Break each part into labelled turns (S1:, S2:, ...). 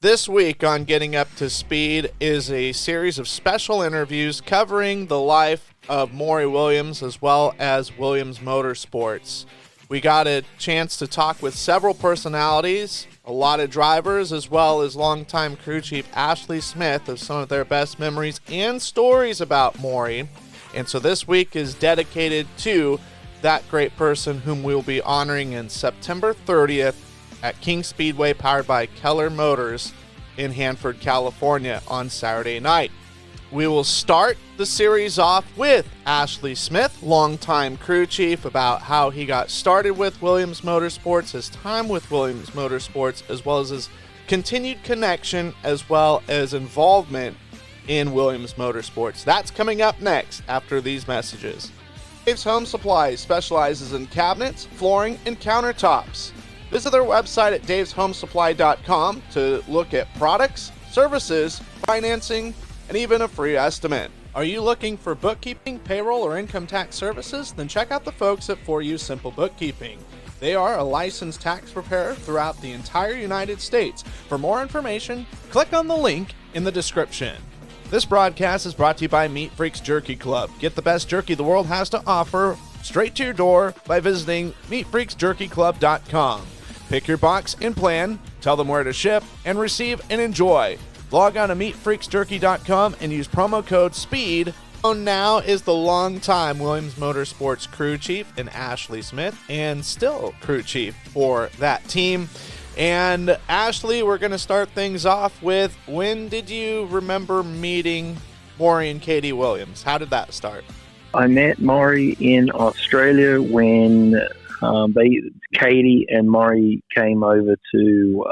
S1: This week on Getting Up to Speed is a series of special interviews covering the life of Morrie Williams as well as Williams Motorsports. We got a chance to talk with several personalities, a lot of drivers, as well as longtime crew chief Ashley Smith of some of their best memories and stories about Morrie. And so this week is dedicated to that great person whom we will be honoring in September 30th at King Speedway, powered by Keller Motors in Hanford, California on Saturday night. We will start the series off with Ashley Smith, longtime crew chief, about how he got started with Williams Motorsports, his time with Williams Motorsports, as well as his continued connection as well as involvement in Williams Motorsports. That's coming up next after these messages. Dave's Home Supplies specializes in cabinets, flooring, and countertops. Visit their website at daveshomesupply.com to look at products, services, financing, and even a free estimate. Are you looking for bookkeeping, payroll, or income tax services? Then check out the folks at For You Simple Bookkeeping. They are a licensed tax preparer throughout the entire United States. For more information, click on the link in the description. This broadcast is brought to you by Meat Freaks Jerky Club. Get the best jerky the world has to offer straight to your door by visiting meatfreaksjerkyclub.com. Pick your box and plan, tell them where to ship, and receive and enjoy. Log on to meatfreaksjerky.com and use promo code SPEED. Now is the longtime Williams Motorsports crew chief and Ashley Smith, and still crew chief for that team. And Ashley, we're going to start things off with, when did you remember meeting Morrie and Katie Williams? How did that start?
S2: I met Morrie in Australia when Katie and Morrie came over to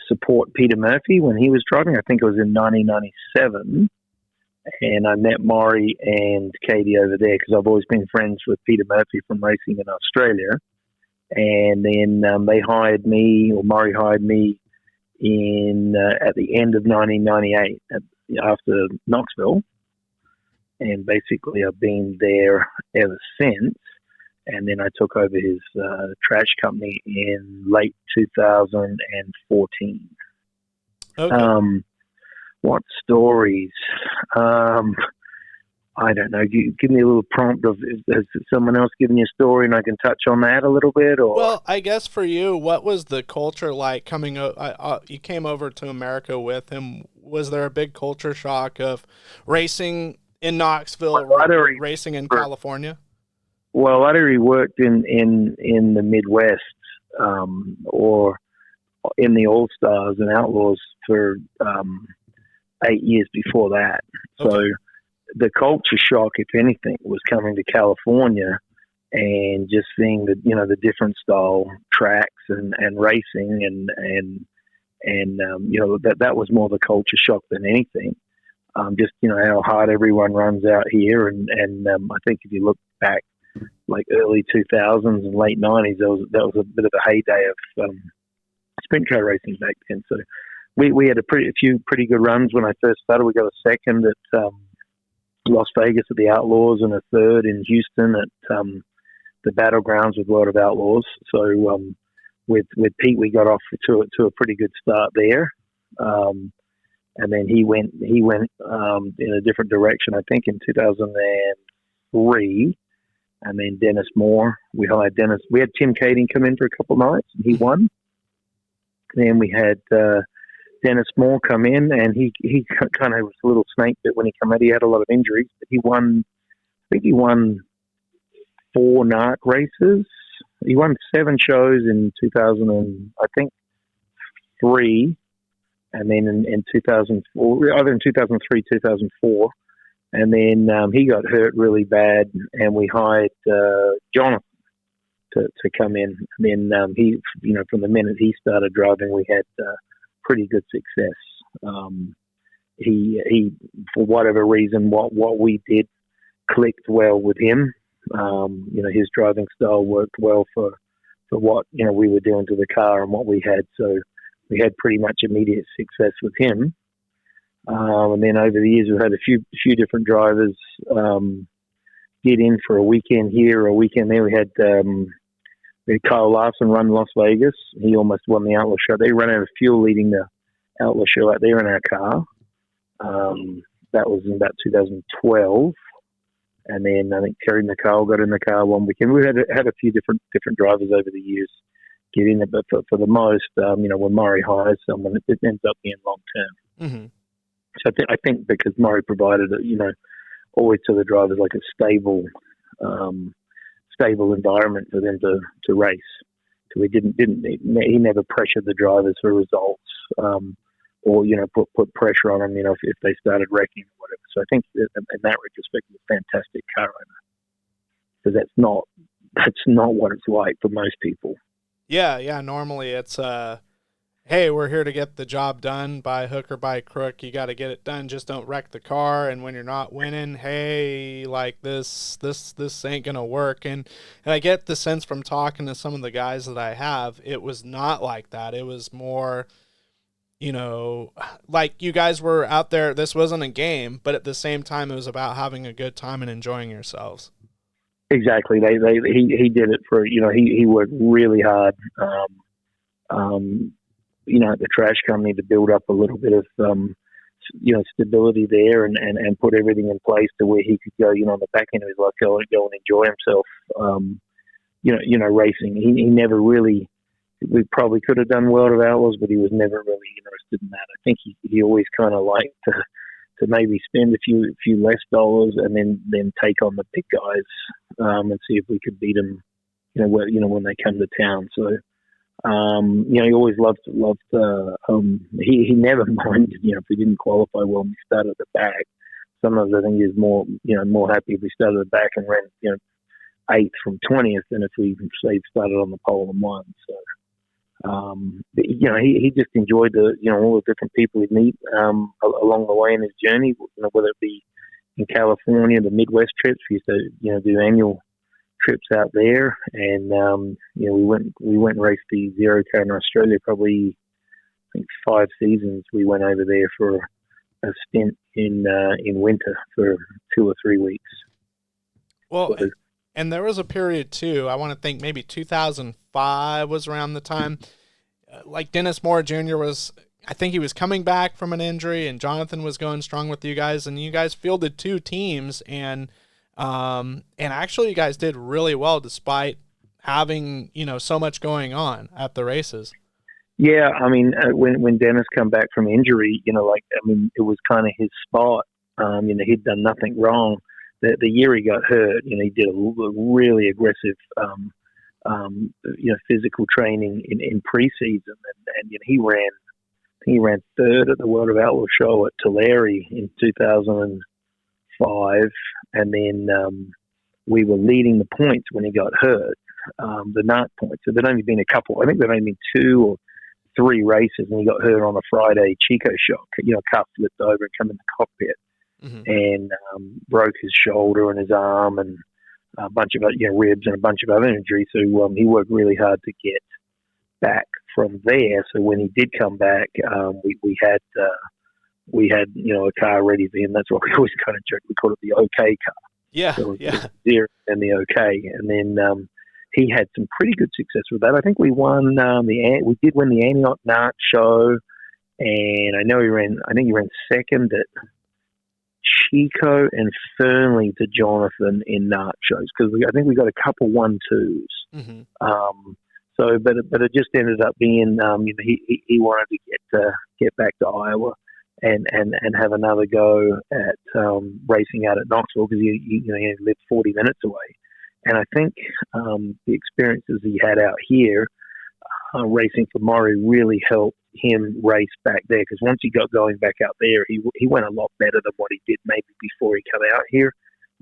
S2: support Peter Murphy when he was driving. I think it was in 1997. And I met Morrie and Katie over there because I've always been friends with Peter Murphy from racing in Australia. And then they hired me, or Morrie hired me at the end of 1998 after Knoxville. And basically I've been there ever since. And then I took over his trash company in late 2014.
S1: Okay.
S2: What stories? I don't know. Give me a little prompt of, has someone else given you a story and I can touch on that a little bit? Or?
S1: Well, I guess for you, what was the culture like coming you came over to America with him. Was there a big culture shock of racing in Knoxville, racing in California?
S2: Well, I'd already worked in the Midwest or in the All-Stars and Outlaws for 8 years before that. Okay. So the culture shock, if anything, was coming to California and just seeing the different style tracks and racing and that was more the culture shock than anything. Just how hard everyone runs out here, and I think if you look back like early 2000s and late 90s, that was a bit of a heyday of sprint car racing back then. So we had a few pretty good runs when I first started. We got a second at Las Vegas at the Outlaws and a third in Houston at the Battlegrounds with World of Outlaws. So with Pete, we got off to a pretty good start there. And then he went in a different direction, I think, in 2003. And then Dennis Moore, we hired Dennis. We had Tim Kading come in for a couple of nights, and he won. Then we had Dennis Moore come in, and he kind of was a little snake bit when he came out. He had a lot of injuries, but he won. I think he won 4 NARC races. He won 7 shows in 2003. And then in 2004, either in 2003, 2004, and then he got hurt really bad, and we hired Jonathan to come in. And then he, from the minute he started driving, we had pretty good success. He, for whatever reason, what we did clicked well with him. His driving style worked well for what we were doing to the car and what we had. So we had pretty much immediate success with him. And then over the years, we've had a few different drivers get in for a weekend here or a weekend there. We had Kyle Larson run Las Vegas. He almost won the Outlaw Show. They ran out of fuel leading the Outlaw Show out there in our car. That was in about 2012. And then I think Terry McCall got in the car one weekend. We had a few different drivers over the years get in it, but for the most, when Morrie hires someone, it ends up being long term.
S1: Mm-hmm.
S2: So I think because Morrie provided, always to the drivers like a stable environment for them to race. So he never pressured the drivers for results, or put pressure on them, if they started wrecking or whatever. So I think in that retrospect, it's a fantastic car owner, because that's not what it's like for most people.
S1: Yeah. Normally it's hey, we're here to get the job done by hook or by crook. You got to get it done. Just don't wreck the car. And when you're not winning, hey, like this ain't gonna work. And I get the sense from talking to some of the guys that I have, it was not like that. It was more, like you guys were out there. This wasn't a game, but at the same time, it was about having a good time and enjoying yourselves.
S2: Exactly. He did it for, he worked really hard, at the trash company to build up a little bit of, stability there and put everything in place to where he could go, on the back end of his life, go and enjoy himself, racing. He never really, we probably could have done World of Outlaws, but he was never really interested in that. I think he always kind of liked to maybe spend a few less dollars and then take on the big guys, and see if we could beat them, when they come to town. So, he always loved, he never minded, if we didn't qualify well and we started at the back. Sometimes I think he was more happy if we started at the back and ran, 8th from 20th than if we, say, started on the pole and won. So, he just enjoyed all the different people he'd meet, along the way in his journey, whether it be in California, the Midwest trips. We used to, do annual trips out there, and we went and raced the 0K in Australia. Probably, I think 5 seasons. We went over there for a stint in winter for 2 or 3 weeks.
S1: Well, and there was a period too. I want to think maybe 2005 was around the time. Like Dennis Moore Jr. I think he was coming back from an injury, and Jonathan was going strong with you guys, and you guys fielded 2 teams, and actually you guys did really well despite having, so much going on at the races.
S2: Yeah, I mean, when Dennis come back from injury, it was kind of his spot. He'd done nothing wrong. The year he got hurt, he did a really aggressive, physical training in preseason, and he ran 3rd at the World of Outlaw Show at Tulare in 2005, and then we were leading the points when he got hurt, the NARC points. So there'd only been a couple. I think there'd only been 2 or 3 races, and he got hurt on a Friday Chico shock. Car flipped over and come in the cockpit. Mm-hmm. And broke his shoulder and his arm and a bunch of ribs and a bunch of other injuries. So he worked really hard to get back from there. So when he did come back, we had a car ready for him. That's what we always kind of joke. We called it the OK car.
S1: Yeah,
S2: so
S1: yeah.
S2: Zero and the OK, and then he had some pretty good success with that. I think we won we did win the Antioch NARC show, and I know he ran 2nd at Chico and Fernley to Jonathan in NARC shows, because I think we got a couple 1-2s. Mm-hmm. But it just ended up being he wanted to get back to Iowa and have another go at racing out at Knoxville, because he lived 40 minutes away. And I think the experiences he had out here racing for Morrie really helped him race back there, because once he got going back out there, he went a lot better than what he did maybe before he came out here.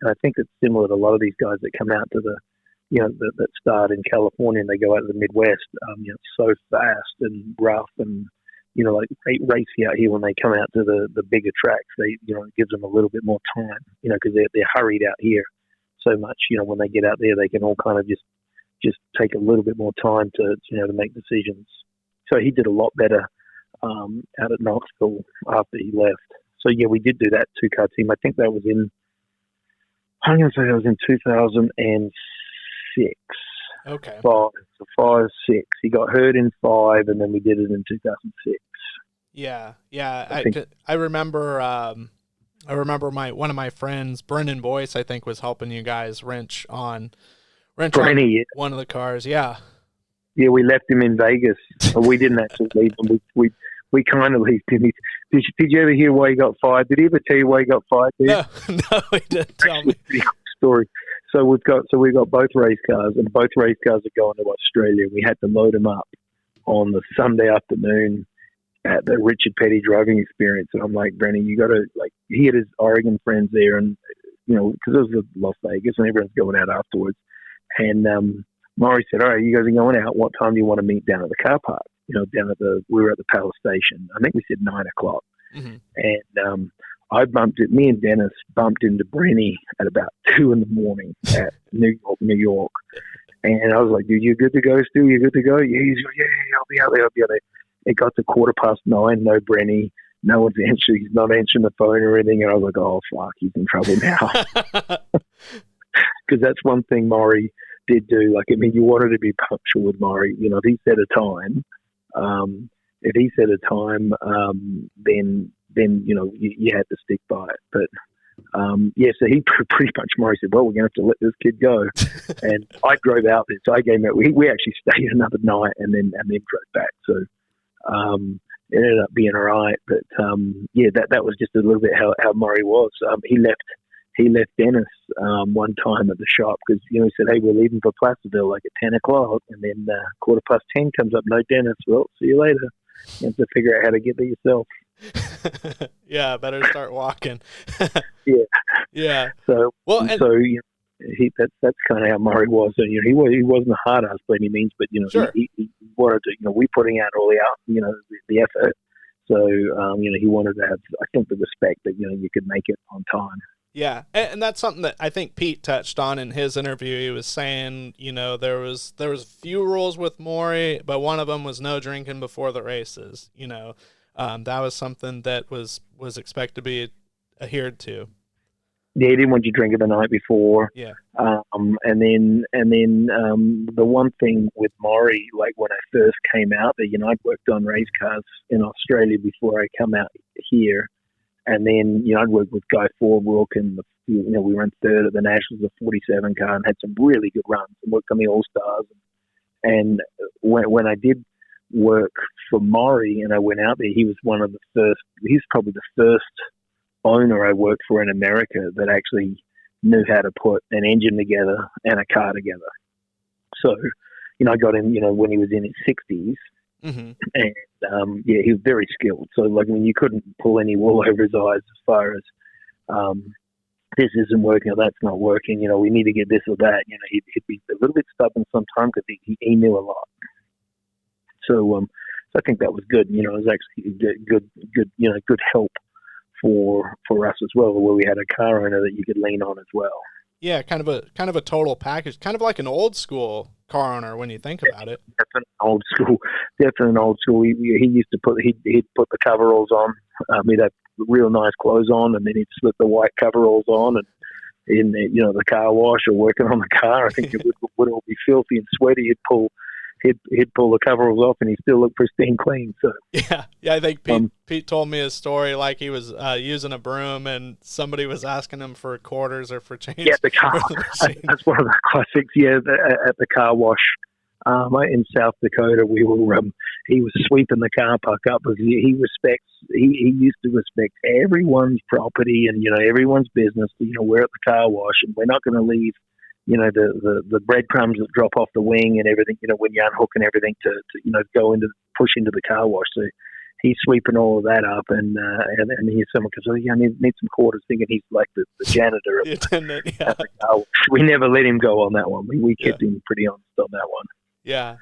S2: And I think it's similar to a lot of these guys that come out to that start in California and they go out to the Midwest, so fast and rough and, like racing out here when they come out to the bigger tracks, it gives them a little bit more time, because they're hurried out here so much. When they get out there, they can all kind of just take a little bit more time to make decisions. So he did a lot better out at Knoxville after he left. So yeah, we did do that 2-car team. I think that was in 2006.
S1: Okay.
S2: Five, so 5, 6. He got hurt in 5, and then we did it in 2006.
S1: Yeah. I remember. I remember one of my friends, Brendan Boyce, I think, was helping you guys wrench on one of the cars. Yeah.
S2: Yeah, we left him in Vegas. We didn't actually leave him. We kind of left him. Did you ever hear why he got fired? Did he ever tell you why he got fired?
S1: No, he didn't tell me.
S2: Pretty cool story. So we've got both race cars, and both race cars are going to Australia. We had to load them up on the Sunday afternoon at the Richard Petty driving experience. And I'm like, Brennan, you got to, like, he had his Oregon friends there, and, you know, because it was Las Vegas and everyone's going out afterwards. And Morrie said, all right, you guys are going out. What time do you want to meet down at the car park? You know, we were at the Palace Station. I think we said 9 o'clock. Mm-hmm. And me and Dennis bumped into Brenny at about 2 in the morning at New York. And I was like, dude, you good to go still? You good to go? Yeah, he's like, yeah, I'll be out there. It got to 9:15, no Brenny. No one's answering. He's not answering the phone or anything. And I was like, oh, fuck, he's in trouble now. Because that's one thing Morrie did do. Like, I mean, you wanted to be punctual with Morrie. You know, if he set a time, then you know, you had to stick by it. But so he pretty much, Morrie said, well, we're going to have to let this kid go. And I drove out there. So I came out. We actually stayed another night and then drove back. So it ended up being all right. But that was just a little bit how Morrie was. He left Dennis one time at the shop because, you know, he said, hey, we're leaving for Placerville like at 10 o'clock. And then 10:15 comes up, no Dennis. Well, see you later. You have to figure out how to get there yourself.
S1: Yeah, better start walking. Yeah.
S2: So you know, that's kind of how Morrie was. And, you know, he wasn't a hard ass by any means, but, you know,
S1: sure.
S2: he wanted to, you know, we putting out all the effort. So you know, he wanted to have, I think, the respect that, you know, you could make it on time.
S1: Yeah, and that's something that I think Pete touched on in his interview. He was saying, you know, there was few rules with Morrie, but one of them was no drinking before the races. You know, that was something that was expected to be adhered to.
S2: Yeah, he didn't want you drinking the night before.
S1: Yeah.
S2: And then the one thing with Morrie, like when I first came out there, you know, I'd worked on race cars in Australia before I come out here. And then, you know, I'd worked with Guy Ford and, you know, we ran third at the Nationals, a 47 car, and had some really good runs and worked on the All-Stars. And when I did work for Morrie and I went out there, he's probably the first owner I worked for in America that actually knew how to put an engine together and a car together. So, you know, I got him, you know, when he was in his 60s. Mm-hmm. And he was very skilled. So, like, I mean, you couldn't pull any wool over his eyes as far as this isn't working or that's not working. You know, we need to get this or that. You know, he'd be a little bit stubborn sometimes because he knew a lot. So, I think that was good. You know, it was actually good. You know, good help for us as well, where we had a car owner that you could lean on as well.
S1: Yeah, kind of a total package, kind of like an old school car owner when you think about it.
S2: Definitely an old school. He used to he'd put the coveralls on. He'd have real nice clothes on, and then he'd slip the white coveralls on, and in the, you know, the car wash or working on the car, I think it would all be filthy and sweaty. He'd pull the coveralls off, and he'd still look pristine clean. So
S1: yeah. I think Pete told me a story like he was using a broom, and somebody was asking him for quarters or for change.
S2: Yeah, the car. That's one of the classics. Yeah, at the car wash in South Dakota, he was sweeping the car park up because he used to respect everyone's property and, you know, everyone's business. You know, we're at the car wash, and we're not going to leave, you know, the breadcrumbs that drop off the wing and everything, you know, when you're unhooking everything to you know, push into the car wash. So he's sweeping all of that up, and here's someone goes, oh, yeah, I need some quarters, thinking he's like the janitor at the car wash. We never let him go on that one. We kept him pretty honest on that one.
S1: Yeah.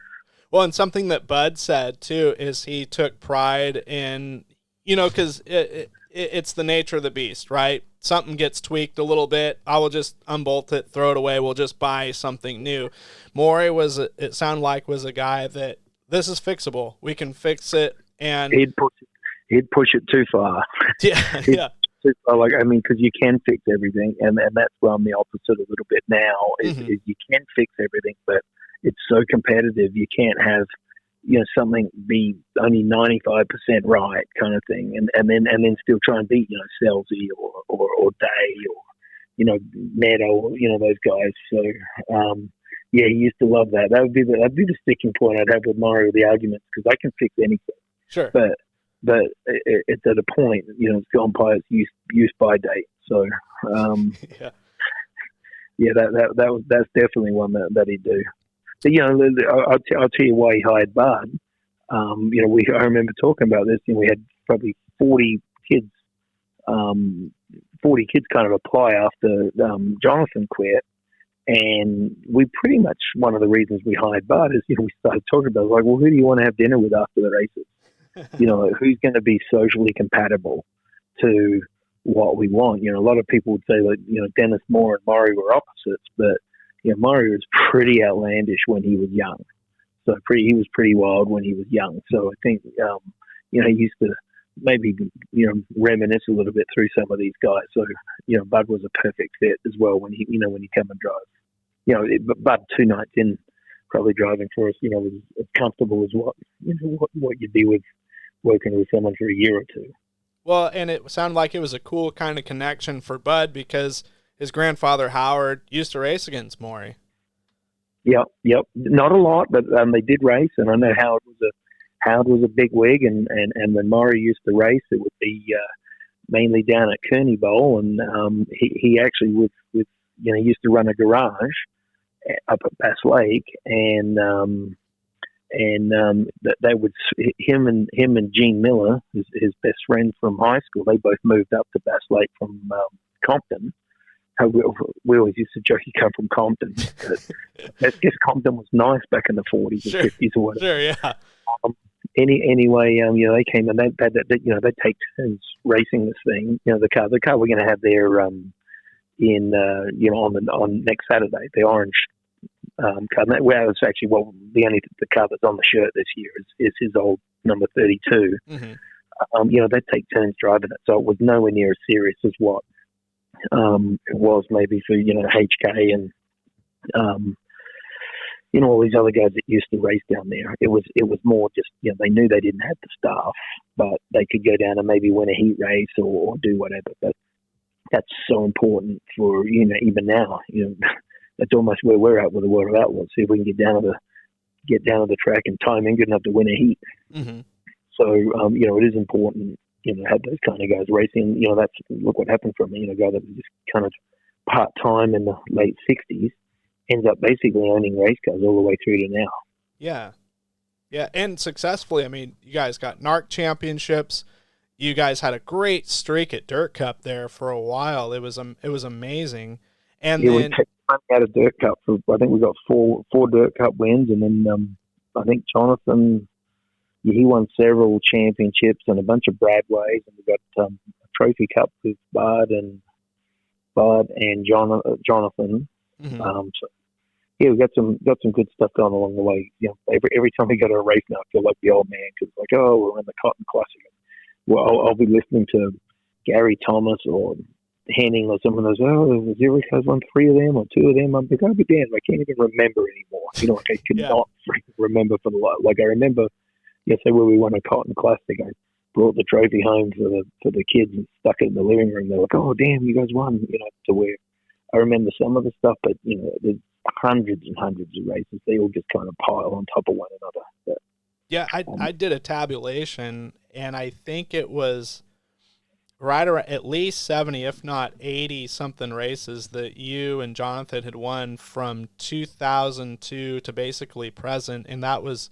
S1: Well, and something that Bud said too is he took pride in, you know, because it's the nature of the beast, right? Something gets tweaked a little bit, I will just unbolt it, throw it away. We'll just buy something new. Morrie was a guy that this is fixable. We can fix it, and he'd
S2: push it too far.
S1: Yeah,
S2: Too far, like, I mean, because you can fix everything, and that's where I'm the opposite a little bit now. Is you can fix everything, but it's so competitive. You can't have, something be only 95% right kind of thing, and then still try and beat, Selzy or Day or, Meadow, those guys. So, yeah, he used to love that. That'd be the sticking point I'd have with Morrie, with the arguments, because I can fix anything.
S1: Sure.
S2: But it's at a point, it's gone by its use by date. So, that's definitely one that he'd do. But, I'll tell you why he hired Bud. I remember talking about this, and we had probably 40 kids kind of apply after Jonathan quit. And we pretty much, one of the reasons we hired Bud is, we started talking about, like, well, who do you want to have dinner with after the races? Who's going to be socially compatible to what we want? A lot of people would say, like, Dennis Moore and Morrie were opposites, but, Morrie was pretty outlandish when he was young. So he was pretty wild when he was young. So I think, he used to maybe, reminisce a little bit through some of these guys. So, Bud was a perfect fit as well when he come and drive. Bud 2 nights in, probably driving for us, was as comfortable as what you'd be with working with someone for a year or two.
S1: Well, and it sounded like it was a cool kind of connection for Bud because his grandfather Howard used to race against Morrie.
S2: Yep. Not a lot, but they did race, and I know Howard was a big wig, and when Morrie used to race, it would be mainly down at Kearney Bowl, and he actually with used to run a garage up at Bass Lake, and they would him and Gene Miller, his best friend from high school, they both moved up to Bass Lake from Compton. We always used to joke he come from Compton. I guess Compton was nice back in the 40s and 50s or whatever.
S1: Sure, yeah.
S2: Anyway, they came and they take turns racing this thing. The car we're going to have there on next Saturday, the orange car. Well, it's actually the car that's on the shirt this year is his old number 32. Mm-hmm. They take turns driving it, so it was nowhere near as serious as what it was maybe for HK and all these other guys that used to race down there. It was more just they knew they didn't have the staff, but they could go down and maybe win a heat race or do whatever. But that's so important for even now. That's almost where we're at with the World of Outlaws. See if we can get down to the track and time in good enough to win a heat. Mm-hmm. So it is important. Have those kind of guys racing. Look what happened from a guy that was just kind of part time in the late 60s, ends up basically owning race cars all the way through to now.
S1: Yeah, and successfully. I mean, you guys got NARC championships. You guys had a great streak at Dirt Cup there for a while. It was amazing. And then we
S2: took money out of Dirt Cup I think we got four Dirt Cup wins, and then I think Jonathan. He won several championships and a bunch of Bradways, and we got a trophy cup with Bud and Jonathan. Mm-hmm. So we got some good stuff going along the way. Every time we go to a race now, I feel like the old man because like, we're in the Cotton Classic. Well, I'll be listening to Gary Thomas or Henning or someone goes, Zurich has won 3 of them or 2 of them. I'm like, I'll be damned. I can't even remember anymore. Like I could not freaking remember for the life. Like I remember. Say where we won a Cotton Classic, I brought the trophy home for the kids and stuck it in the living room. They're like, "Oh, damn, you guys won!" To where I remember some of the stuff, but there's hundreds and hundreds of races. They all just kind of pile on top of one another. But,
S1: I did a tabulation, and I think it was right around at least 70, if not 80 something races that you and Jonathan had won from 2002 to basically present, and that was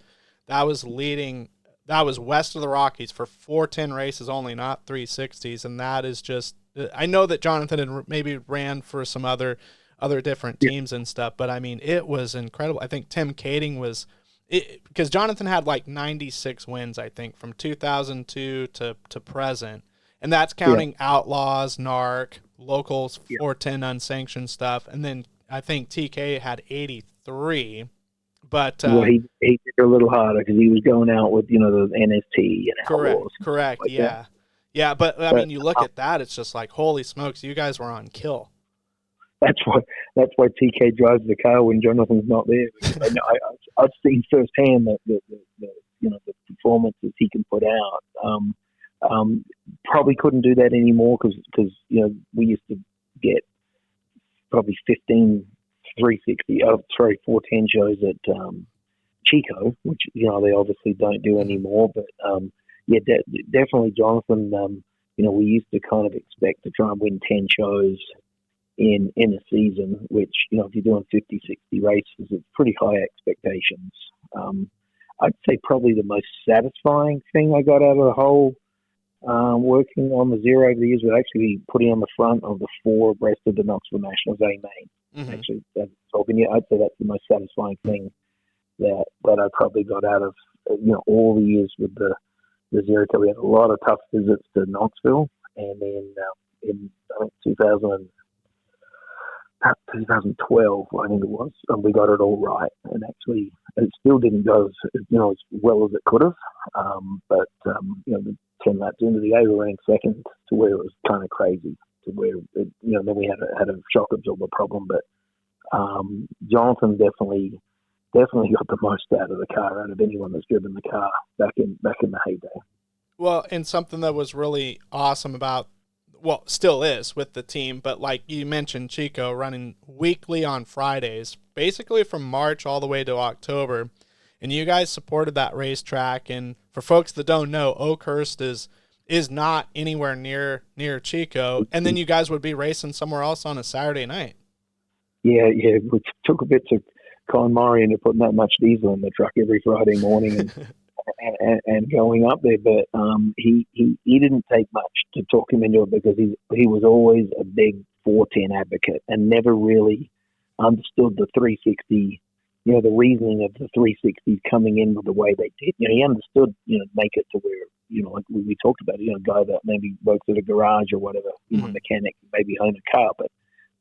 S1: west of the Rockies for 410 races only, not 360s, and that is just. I know that Jonathan had maybe ran for some other different teams and stuff, but I mean it was incredible. I think Tim Kading was because Jonathan had like 96 wins, I think, from 2002 to present, and that's counting Outlaws, NARC, locals, 410 unsanctioned stuff, and then I think TK had 83. But
S2: he did a little harder because he was going out with the NST and Outlaws.
S1: Correct,
S2: like
S1: yeah, but I mean, you look at that, it's just like holy smokes, you guys were on kill.
S2: that's why TK drives the car when Jonathan's not there. Because I know I've seen firsthand the the performances he can put out. Probably couldn't do that anymore because we used to get probably 15 360, 410 shows at Chico, which they obviously don't do anymore. But definitely Jonathan. We used to kind of expect to try and win 10 shows in a season, which if you're doing 50, 60 races, it's pretty high expectations. I'd say probably the most satisfying thing I got out of the whole working on the zero over the years was actually putting on the front of the 4 abreast of the Knoxville Nationals A main. Mm-hmm. Actually, I'd say that's the most satisfying thing that I probably got out of all the years with the zero. We had a lot of tough visits to Knoxville, and then in I think 2012, I think it was, and we got it all right. And actually, it still didn't go as well as it could have. But the 10 laps into the A, we ran second to where it was kind of crazy. To where then we had a shock absorber problem. But Jonathan definitely got the most out of the car out of anyone that's driven the car back in the heyday.
S1: Well, and something that was really awesome about, well, still is with the team, but like you mentioned, Chico running weekly on Fridays, basically from March all the way to October, and you guys supported that racetrack. And for folks that don't know, Oakhurst is not anywhere near Chico, and then you guys would be racing somewhere else on a Saturday night. Yeah,
S2: we took a bit to Colin Murray into putting that much diesel in the truck every Friday morning and going up there. But he didn't take much to talk him into it, because he was always a big 410 advocate and never really understood the 360, the reasoning of the 360s coming in with the way they did. He understood, make it to where, like we talked about, a guy that maybe works at a garage or whatever, mechanic, maybe own a car, but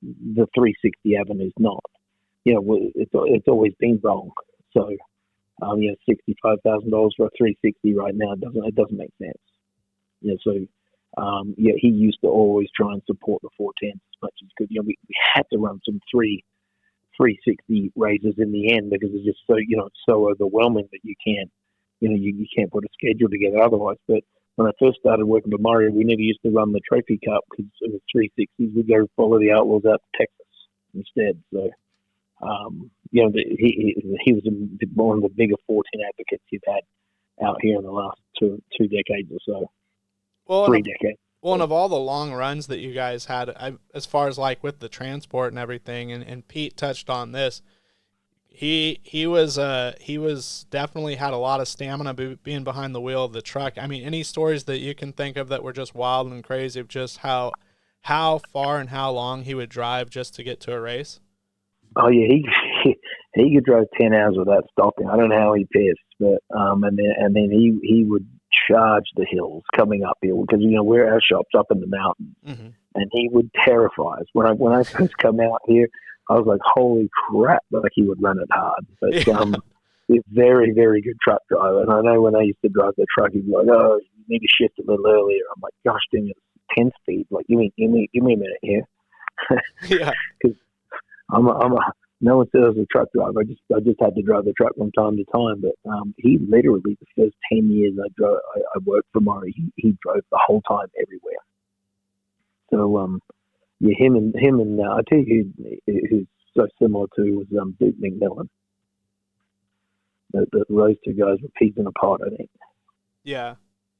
S2: the 360 avenue's not. It's always been wrong. So, $65,000 for a 360 right now doesn't make sense. He used to always try and support the 410s as much as good. We had to run some 360 races in the end, because it's just so overwhelming that you can't put a schedule together otherwise. But when I first started working with Mario, we never used to run the Trophy Cup because it was 360s. We'd go follow the Outlaws out to Texas instead. So, he was one of the bigger 410 advocates you've had out here in the last two decades or so.
S1: Well,
S2: 3 decades.
S1: Well, and of all the long runs that you guys had, as far as like with the transport and everything, and Pete touched on this, he was definitely had a lot of stamina being behind the wheel of the truck. I mean, any stories that you can think of that were just wild and crazy of just how far and how long he would drive just to get to a race?
S2: Oh yeah, he could drive 10 hours without stopping. I don't know how he pissed, but and then he would charge the hills coming up here, because we're our shop's up in the mountains, and he would terrify us. When I first come out here, I was like, holy crap! Like, he would run it hard, but he's a very, very good truck driver. And I know when I used to drive the truck, he'd be like, "Oh, you need to shift a little earlier." I'm like, "Gosh, dang it, 10 speed! Like, give me a minute here."
S1: Yeah,
S2: because no one says I was a truck driver. I just had to drive the truck from time to time. But he literally, the first 10 years I worked for Murray, he drove the whole time everywhere. So him and I tell you who's so similar to was Duke McMillan. Those two guys were peas in a pod, I think.
S1: Yeah.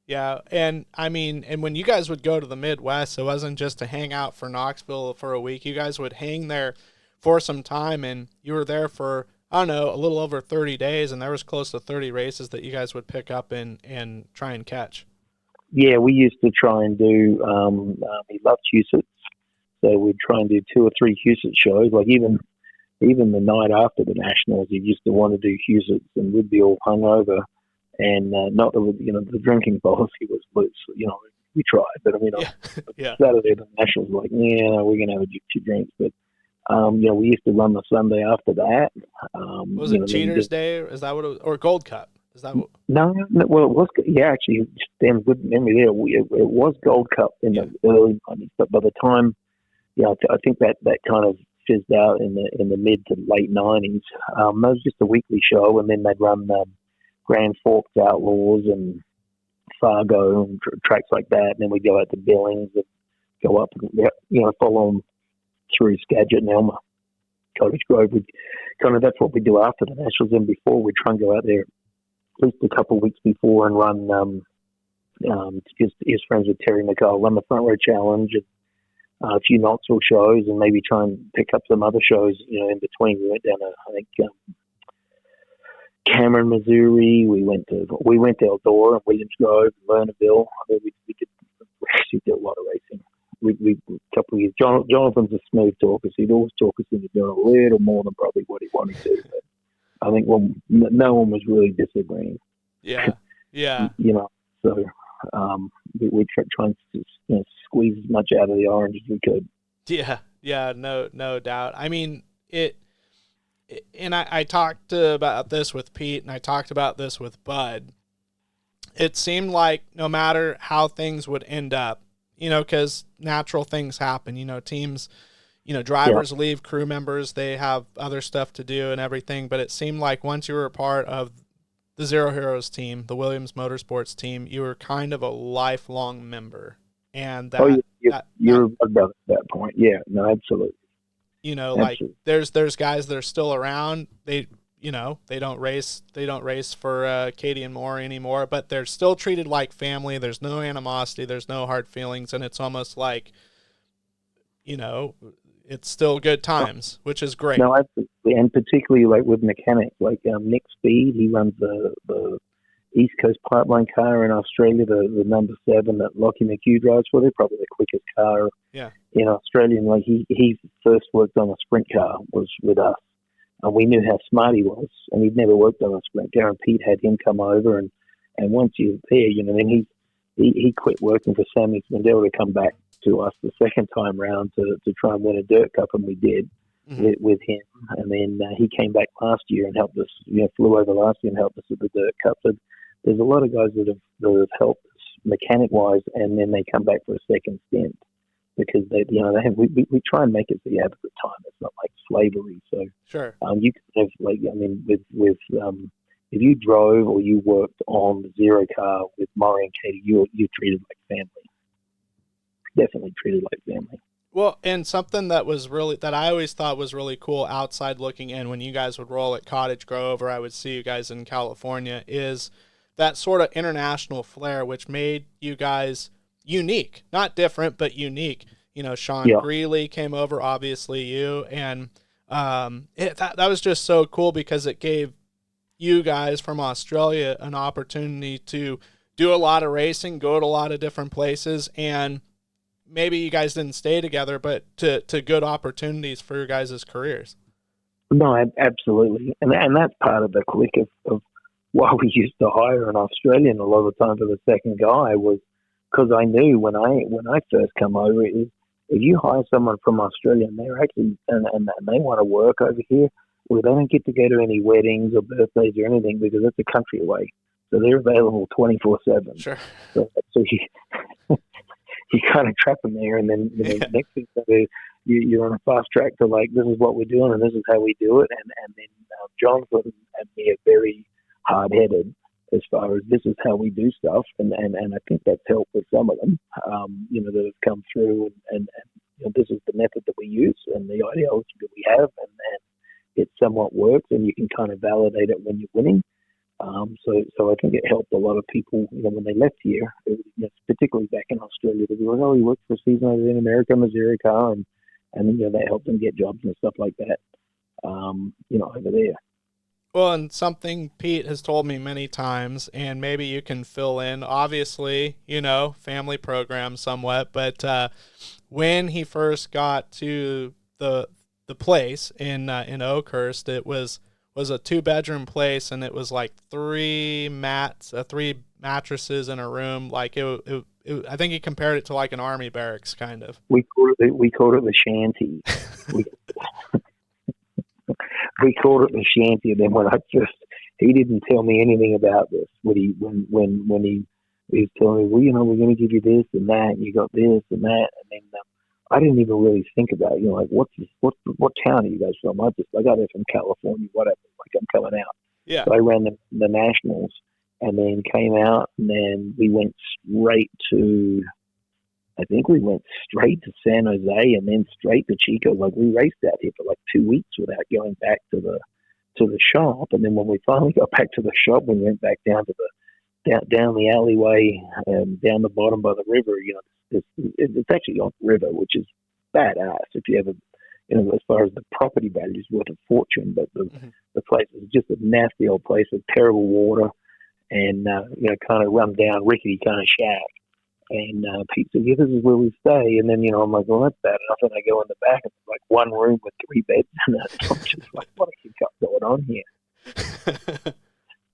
S1: Yeah, and I mean, and when you guys would go to the Midwest, it wasn't just to hang out for Knoxville for a week. You guys would hang there for some time, and you were there for, I don't know, a little over 30 days, and there was close to 30 races that you guys would pick up and try and catch.
S2: Yeah, we used to try and do, he loved Husets, so we'd try and do 2 or 3 Huset shows. Like even the night after the Nationals, he used to want to do Husets, and we'd be all hungover, and not that, the drinking policy was loose. We tried, but
S1: yeah.
S2: Saturday the Nationals were like, we're going to have a few drinks, but we used to run the Sunday after that.
S1: Was it Cheaters Day? Is that what it was? Or Gold Cup? Is that what?
S2: No, well, it was, actually, damn good memory there. It was Gold Cup in the early 90s, but by the time, I think that kind of fizzed out in the mid to late '90s. That was just a weekly show, and then they'd run Grand Forks Outlaws and Fargo and tracks like that. And then we'd go out to Billings and go up and follow them through Skagit and Elmer, Cottage Grove. That's what we do after the Nationals. And before, we'd try and go out there at least a couple of weeks before and run. Just his friends with Terry McCall, run the Front Row Challenge, and a few Knoxville shows, and maybe try and pick up some other shows, in between. We went down to, I think, Cameron, Missouri. We went to Eldora and Williams Grove and Lernerville. I mean, we actually did a lot of racing. We a couple of years. Jonathan's a smooth talker, so he'd always talk us into doing a little more than probably what he wanted to. But I think no one was really disagreeing.
S1: Yeah, yeah.
S2: So we try and squeeze as much out of the orange as we could.
S1: Yeah, no doubt. I mean, and I talked about this with Pete, and I talked about this with Bud. It seemed like no matter how things would end up, because natural things happen, teams, drivers leave, crew members, they have other stuff to do and everything. But it seemed like once you were a part of the Zero Heroes team, the Williams Motorsports team, you were kind of a lifelong member. And you're
S2: about at that point. Yeah, no, absolutely.
S1: Like there's guys that are still around. They don't race for Katie and Moore anymore, but they're still treated like family. There's no animosity, there's no hard feelings, and it's almost like, it's still good times, which is great.
S2: No, absolutely. And particularly like with mechanics, like Nick Speed, he runs the East Coast Pipeline car in Australia, the number 7 that Lockie McHugh drives for. They're probably the quickest car in Australia. And like he first worked on a sprint car was with us. And we knew how smart he was, and he'd never worked on a sprint car. And Pete had him come over, and once you're there, then he quit working for Sammy Smendell to come back to us the second time round to try and win a dirt cup, and we did with him. And then he came back last year and helped us. Flew over last year and helped us with the dirt cup. So there's a lot of guys that have helped us mechanic wise, and then they come back for a second stint. Because we try and make it so you have a good time. It's not like slavery. So
S1: sure,
S2: you can have with if you drove or you worked on the Zero car with Morrie and Katie, you're treated like family. Definitely treated like family.
S1: Well, and something that I always thought was really cool outside looking in when you guys would roll at Cottage Grove, or I would see you guys in California, is that sort of international flair, which made you guys unique, not different, but unique. Sean Greeley came over, obviously you, and that was just so cool because it gave you guys from Australia an opportunity to do a lot of racing, go to a lot of different places, and maybe you guys didn't stay together, but to good opportunities for your guys' careers.
S2: No, absolutely, and that's part of the click of why we used to hire an Australian a lot of the time for the second guy was. Because I knew when I first come over, if you hire someone from Australia and they're actually and they want to work over here, well, they don't get to go to any weddings or birthdays or anything because it's a country away, so they're available 24/7.
S1: Sure.
S2: So you kind of trap them there, and then next thing you're on a fast track to like this is what we're doing and this is how we do it, and then Jonathan and me are very hard headed. As far as this is how we do stuff, and I think that's helped with some of them, that have come through, and this is the method that we use and the ideology that we have, and it somewhat works, and you can kind of validate it when you're winning. So I think it helped a lot of people, when they left here, particularly back in Australia, they were like, oh, he worked for a season over in America on the Zero car, and that helped them get jobs and stuff like that, over there.
S1: Well, and something Pete has told me many times, and maybe you can fill in, obviously, family program somewhat, but when he first got to the place in Oakhurst, it was a 2-bedroom place, and it was like 3 mattresses in a room. Like it, I think he compared it to like an army barracks, kind of.
S2: We called it the shanty. We called it the shanty, and then he didn't tell me anything about this. When he was telling me, well, we're going to give you this and that, and you got this and that, and then I didn't even really think about it. Like what town are you guys from? I got there from California, whatever. Like I'm coming out.
S1: Yeah.
S2: So I ran the Nationals, and then came out, and then we went straight to. I think we went straight to San Jose, and then straight to Chico. Like we raced out here for like 2 weeks without going back to the shop. And then when we finally got back to the shop, we went back down to down the alleyway, down the bottom by the river. It's actually on the river, which is badass. If you ever, as far as the property value is worth a fortune, but the place is just a nasty old place with terrible water and kind of run down, rickety kind of shack. And Pete said, "Yeah, this is where we stay." And then I'm like, "Well, that's bad enough." And I go in the back, and it's like one room with 3 beds in it. I'm just like, "What have you got going on here?"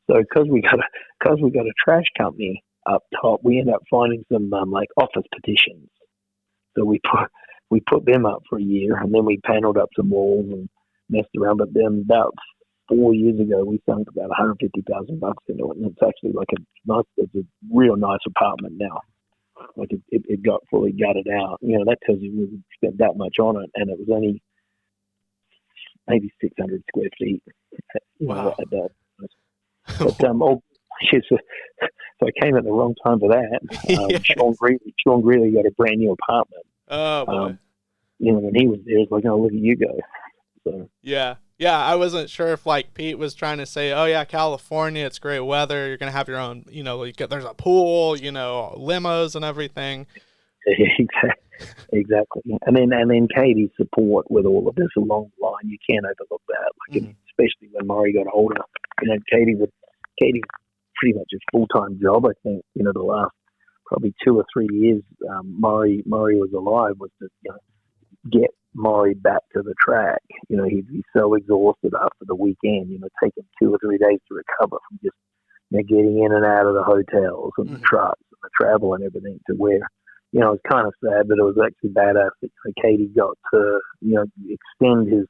S2: So because we got a trash company up top, we end up finding some like office petitions. So we put them up for a year, and then we paneled up some walls and messed around. But then about 4 years ago, we sunk about $150,000 into it, and it's actually like it's a real nice apartment now. Like it got fully gutted out. That tells you we spent that much on it, and it was only maybe 600 square feet.
S1: Wow.
S2: At that. But so I came at the wrong time for that.
S1: Yes.
S2: Sean Greeley got a brand new apartment.
S1: Oh boy.
S2: When he was there, it's like, "Oh, look at you go." So
S1: yeah. I wasn't sure if like Pete was trying to say, "Oh yeah, California, it's great weather. You're gonna have your own, there's a pool, limos and everything."
S2: Exactly. And then Katie's support with all of this along the line, you can't overlook that. Like especially when Morrie got older, Katie's pretty much a full-time job. I think the last probably 2 or 3 years Morrie was alive was to get Morrie back to the track. He'd be so exhausted after the weekend. Take him 2 or 3 days to recover from just getting in and out of the hotels and the trucks and the travel and everything. To where it's kind of sad, but it was actually badass that Katie got to extend his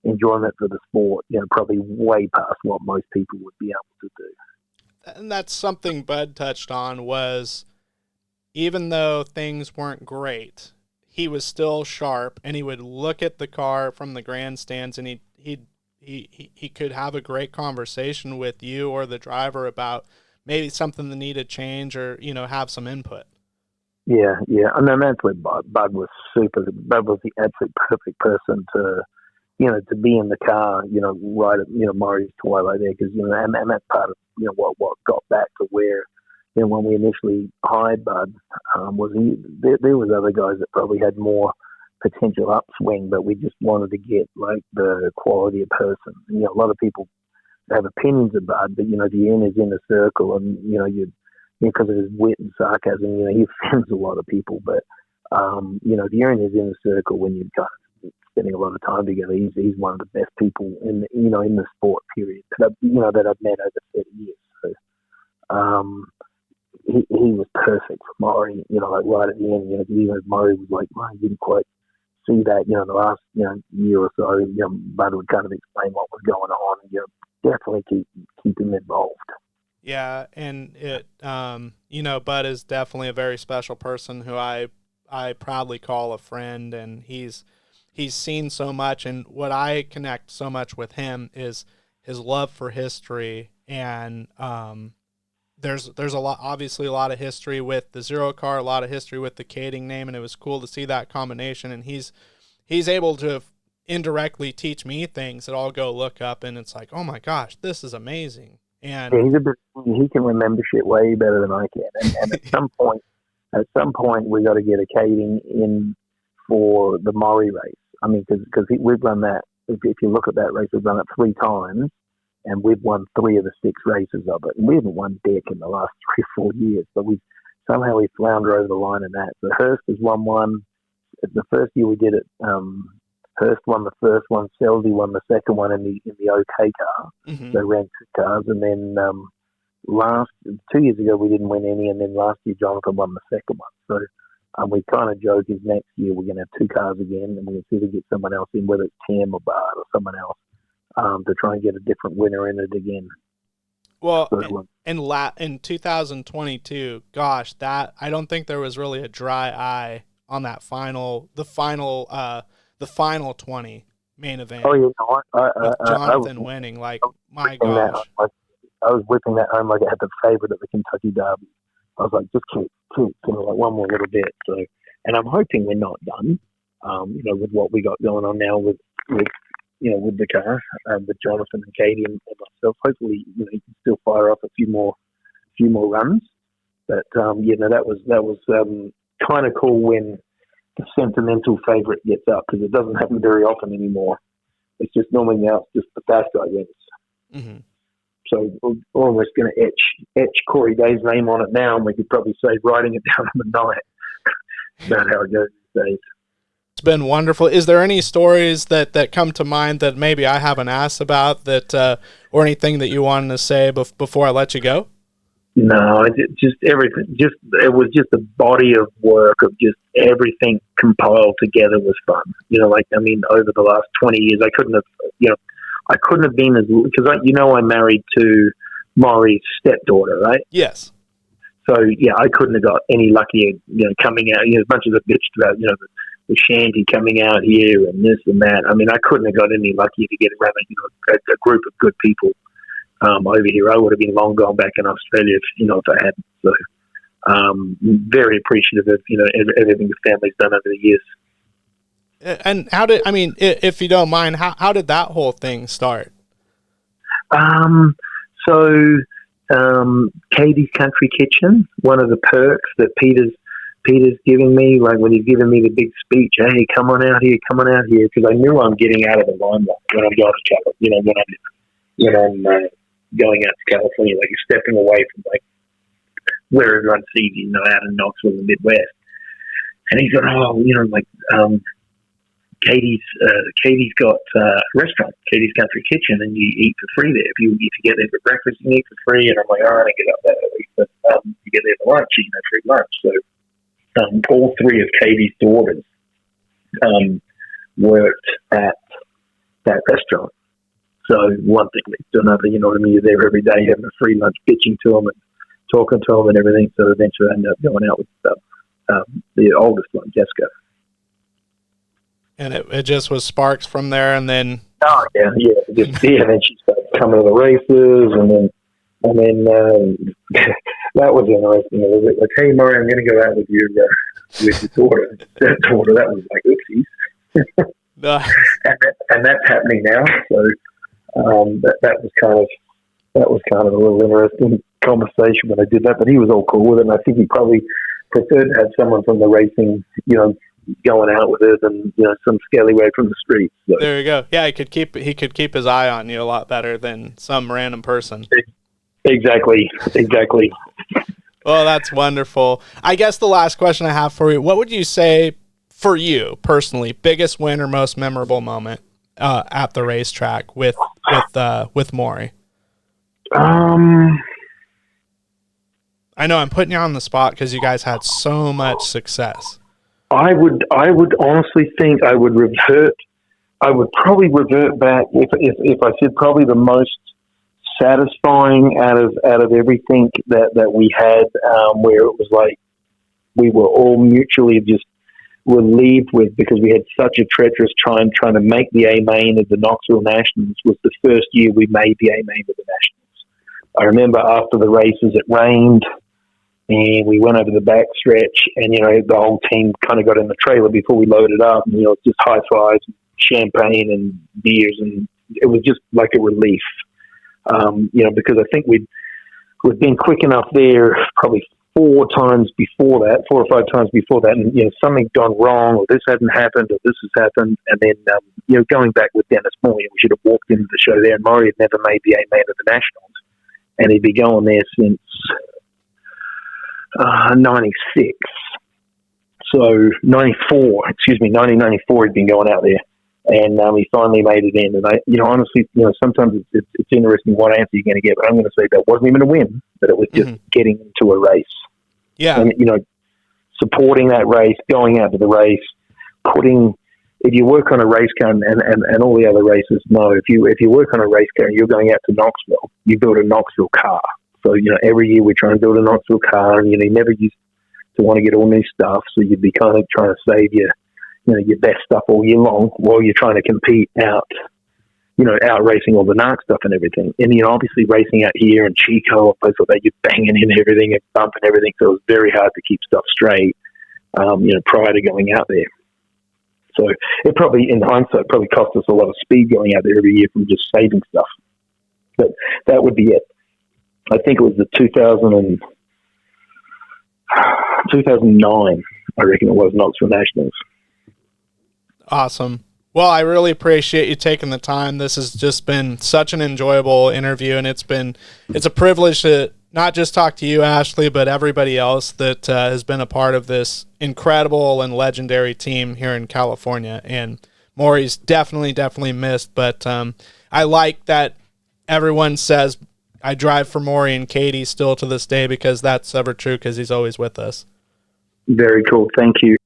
S2: enjoyment for the sport. Probably way past what most people would be able to do.
S1: And that's something Bud touched on, was even though things weren't great, he was still sharp, and he would look at the car from the grandstands, and he could have a great conversation with you or the driver about maybe something that needed change, or have some input.
S2: Yeah, and then that's where Bud was super. Bud was the absolute perfect person to be in the car, right at Morrie's twilight there, because and that's part of what got back to where. When we initially hired Bud, there was other guys that probably had more potential upswing, but we just wanted to get like the quality of person. A lot of people have opinions of Bud, but the inner circle, and because of his wit and sarcasm, he offends a lot of people. But the inner circle, when you're kind of spending a lot of time together, he's one of the best people in the sport. Period. That I've met over 30 years. So. He was perfect for Morrie, like right at the end, even if Morrie was like, "Well, I didn't quite see that, the last, year or so, Bud would kind of explain what was going on, and, definitely keep him involved."
S1: Yeah. And it, Bud is definitely a very special person who I proudly call a friend, and he's seen so much, and what I connect so much with him is his love for history. And, there's obviously a lot of history with the Zero car, a lot of history with the Kading name, and it was cool to see that combination. And he's able to indirectly teach me things that I'll go look up, and it's like, oh my gosh, this is amazing. And
S2: he can remember shit way better than I can. And at some point, we got to get a Kading in for the Morrie race. I mean, because we've run that. If you look at that race, we've run it 3 times. And we've won 3 of the 6 races of it. And we haven't won dick in the last 3 or 4 years, but we flounder over the line in that. So Hurst has won one. The first year we did it, Hurst won the first one. Selzy won the second one in the OK car.
S1: Mm-hmm.
S2: They ran 2 cars, and then 2 years ago we didn't win any, and then last year Jonathan won the second one. So we kind of joke is next year we're going to have 2 cars again, and we're going to see if we get someone else in, whether it's Tim or Bart or someone else. To try and get a different winner in it again.
S1: Well, in 2022, gosh, that I don't think there was really a dry eye on the final 20 main event.
S2: Oh yeah,
S1: with Jonathan
S2: was
S1: winning. Like, my
S2: whipping that
S1: gosh.
S2: home. I was whipping that home like I had the favorite of the Kentucky Derby. I was like, just keep, like one more little bit. So, and I'm hoping we're not done. With what we got going on now with the car, with Jonathan and Katie and myself. Hopefully, you can still fire off a few more runs. But that was kind of cool when the sentimental favorite gets up, because it doesn't happen very often anymore. It's just normally now it's just the fast guy wins.
S1: Mm-hmm.
S2: So we're almost going to etch Corey Day's name on it now, and we could probably say writing it down on the night. About how it goes these days.
S1: It's been wonderful. Is there any stories that come to mind that maybe I haven't asked about, that or anything that you wanted to say before I let you go?
S2: No, just everything. It was just a body of work of just everything compiled together was fun. Over the last 20 years, I couldn't have been as, because I married to Morrie's stepdaughter, right?
S1: Yes.
S2: So yeah, I couldn't have got any luckier. Coming out, as much as I bitched about, the shanty coming out here and this and that. I mean, I couldn't have got any luckier to get around a group of good people over here. I would have been long gone back in Australia if I hadn't. So very appreciative of everything the family's done over the years.
S1: And if you don't mind, how did that whole thing start?
S2: Katie's Country Kitchen, one of the perks that Peter's giving me, like when he's giving me the big speech, hey, come on out here, because I knew I'm getting out of the limelight when I'm going to California, when I'm going out to California, like stepping away from like where everyone sees you, out in Knoxville in the Midwest. And he's going, Katie's got a restaurant, Katie's Country Kitchen, and you eat for free there. If you get there for breakfast, you eat for free. And I'm like, all right, I get up that early, but you get there for lunch, you get free lunch. So all three of Katie's daughters worked at that restaurant. So one thing leads to another, you're there every day having a free lunch, bitching to them and talking to them and everything. So eventually I ended up going out with the oldest one, Jessica.
S1: And it just was sparks from there, and then...
S2: Oh, yeah. And then she started coming to the races, and then that was interesting. It was like, hey, Morrie, I'm going to go out with your daughter. That daughter, that was like, oopsies.
S1: Nice.
S2: And that's happening now. So that was kind of a little interesting conversation when I did that. But he was all cool with it, and I think he probably preferred to have someone from the racing, going out with it than some scallywag from the streets. So.
S1: There you go. Yeah, he could keep his eye on you a lot better than some random person.
S2: Exactly.
S1: Well, that's wonderful. I guess the last question I have for you: what would you say for you personally, biggest win or most memorable moment at the racetrack with Morrie? I know I'm putting you on the spot because you guys had so much success.
S2: I would honestly think I would probably revert back if I said probably the most satisfying out of everything that we had, where it was like we were all mutually just relieved with, because we had such a treacherous time trying to make the A main of the Knoxville Nationals, was the first year we made the A main of the Nationals. I remember after the races it rained, and we went over the back stretch, and the whole team kind of got in the trailer before we loaded up, and just high fives, champagne and beers, and it was just like a relief. Because I think we'd been quick enough there probably 4 or 5 times before that, and something's gone wrong, or this hadn't happened, or this has happened, and then going back with Dennis Morrie, we should have walked into the show there, and Morrie had never made the A main of the Nationals, and he'd be going there since 96. So 1994 he'd been going out there, and he finally made it in. And I, honestly, sometimes it's interesting what answer you're going to get, but I'm going to say that wasn't even a win, but it was just getting into a race.
S1: Yeah.
S2: And, supporting that race, going out to the race, if you work on a race car, and all the other races know, if you work on a race car and you're going out to Knoxville, you build a Knoxville car. So, every year we try and build a Knoxville car, and, you never use to want to get all new stuff. So you'd be kind of trying to save your best stuff all year long while you're trying to compete out racing all the NARC stuff and everything. And, obviously racing out here in Chico or places like that, you're banging in everything and bumping everything. So it was very hard to keep stuff straight, prior to going out there. So it probably, in hindsight, probably cost us a lot of speed going out there every year from just saving stuff. But that would be it. I think it was the 2009, I reckon it was, Knoxville Nationals.
S1: Awesome. Well, I really appreciate you taking the time. This has just been such an enjoyable interview, and it's a privilege to not just talk to you, Ashley, but everybody else that has been a part of this incredible and legendary team here in California. And Morrie's definitely missed, but I like that everyone says I drive for Morrie and Katie still to this day, because that's ever true, because he's always with us.
S2: Very cool. Thank you.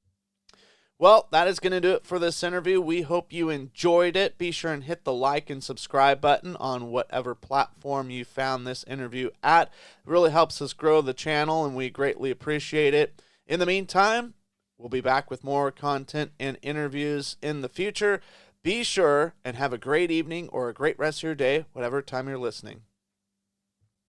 S1: Well, that is going to do it for this interview. We hope you enjoyed it. Be sure and hit the like and subscribe button on whatever platform you found this interview at. It really helps us grow the channel, and we greatly appreciate it. In the meantime, we'll be back with more content and interviews in the future. Be sure and have a great evening or a great rest of your day, whatever time you're listening.